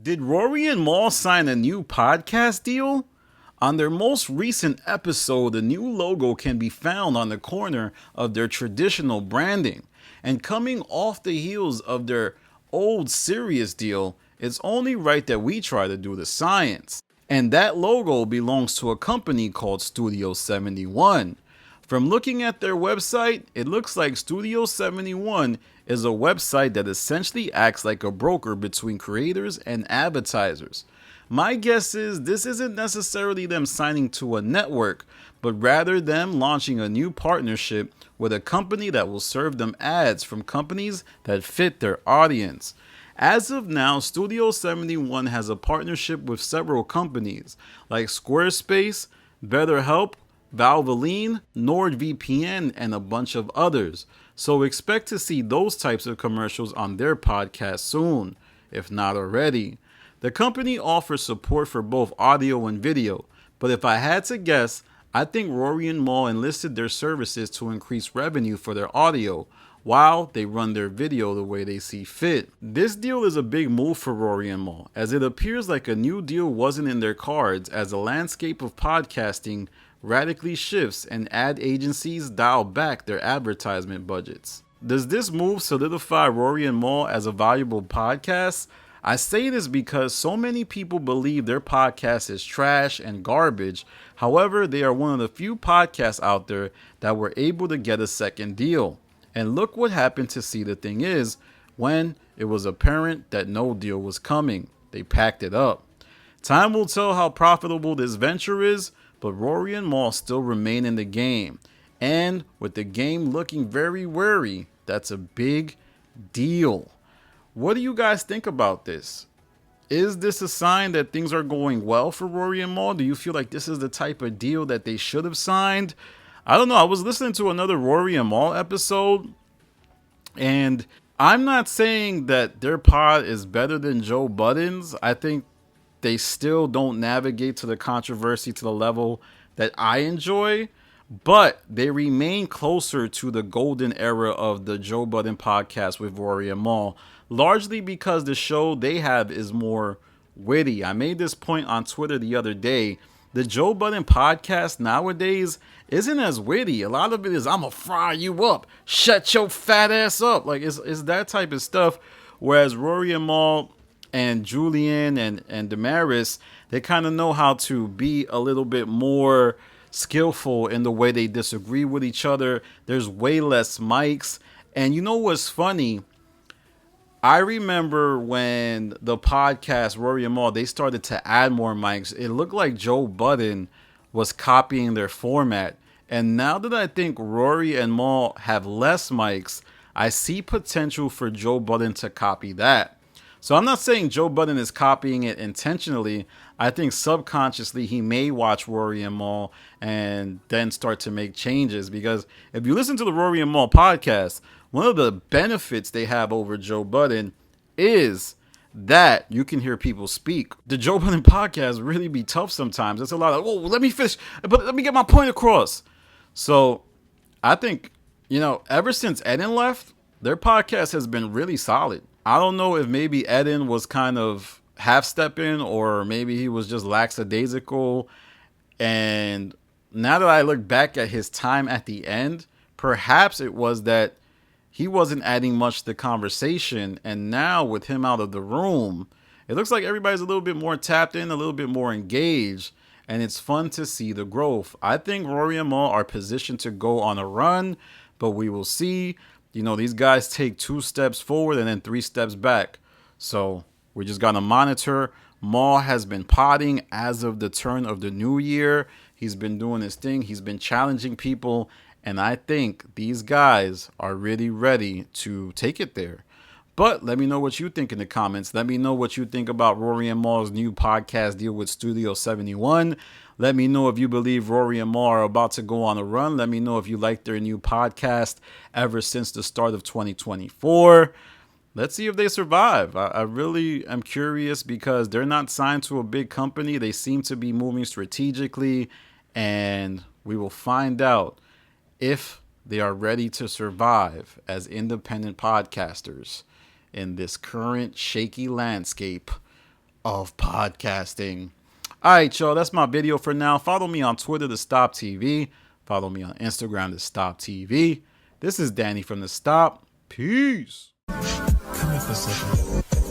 Did Rory and Maul sign a new podcast deal? On their most recent episode, the new logo can be found on the corner of their traditional branding. And coming off the heels of their old serious deal, it's only right that we try to do the science. And that logo belongs to a company called Studio 71. From looking at their website, it looks like Studio 71 is a website that essentially acts like a broker between creators and advertisers. My guess is this isn't necessarily them signing to a network, but rather them launching a new partnership with a company that will serve them ads from companies that fit their audience. As of now, Studio 71 has a partnership with several companies like Squarespace, BetterHelp, Valvoline, NordVPN, and a bunch of others. So expect to see those types of commercials on their podcast soon, if not already. The company offers support for both audio and video, but if I had to guess, I think Rory and Maul enlisted their services to increase revenue for their audio, while they run their video the way they see fit. This deal is a big move for Rory and Maul, as it appears like a new deal wasn't in their cards as the landscape of podcasting radically shifts and ad agencies dial back their advertisement budgets. Does this move solidify Rory and Maul as a valuable podcast? I say this because so many people believe their podcast is trash and garbage. However, they are one of the few podcasts out there that were able to get a second deal. And look what happened to See the Thing Is when it was apparent that no deal was coming. They packed it up. Time will tell how profitable this venture is, but Rory and Maul still remain in the game. And with the game looking very wary, that's a big deal. What do you guys think about this? Is this a sign that things are going well for Rory and Maul? Do you feel like this is the type of deal that they should have signed? I don't know. I was listening to another Rory and Maul episode, and I'm not saying that their pod is better than Joe Budden's. I think they still don't navigate to the controversy to the level that I enjoy, but they remain closer to the golden era of the Joe Budden podcast with Rory and Maul, largely because the show they have is more witty. I made this point on Twitter the other day. The Joe Budden podcast nowadays isn't as witty. A lot of it is, I'm going to fry you up. Shut your fat ass up. Like, it's that type of stuff. Whereas Rory and Maul and Julian and Damaris, they kind of know how to be a little bit more skillful in the way they disagree with each other. There's way less mics. And you know what's funny? I remember when the podcast, Rory and Maul, they started to add more mics. It looked like Joe Budden was copying their format. And now that I think Rory and Maul have less mics, I see potential for Joe Budden to copy that. So I'm not saying Joe Budden is copying it intentionally. I think subconsciously he may watch Rory and Maul and then start to make changes. Because if you listen to the Rory and Maul podcast, one of the benefits they have over Joe Budden is that you can hear people speak. The Joe Budden podcast really be tough sometimes. It's a lot of, let me finish, but let me get my point across. So I think, ever since Eden left, their podcast has been really solid. I don't know if maybe Eden was kind of half-stepping or maybe he was just lackadaisical. And now that I look back at his time at the end, perhaps it was that he wasn't adding much to the conversation. And now with him out of the room, it looks like everybody's a little bit more tapped in, a little bit more engaged. And it's fun to see the growth. I think Rory and Maul are positioned to go on a run, but we will see. These guys take 2 steps forward and then 3 steps back. So we just got to monitor. Maul has been potting as of the turn of the new year. He's been doing his thing. He's been challenging people. And I think these guys are really ready to take it there. But let me know what you think in the comments. Let me know what you think about Rory and Maul's new podcast deal with Studio 71. Let me know if you believe Rory and Maul are about to go on a run. Let me know if you like their new podcast ever since the start of 2024. Let's see if they survive. I really am curious because they're not signed to a big company. They seem to be moving strategically, and we will find out if they are ready to survive as independent podcasters in this current shaky landscape of podcasting. Alright, y'all, that's my video for now. Follow me on Twitter to Stop TV. Follow me on Instagram to Stop TV. This is Danny from The Stop. Peace. Come here for a second.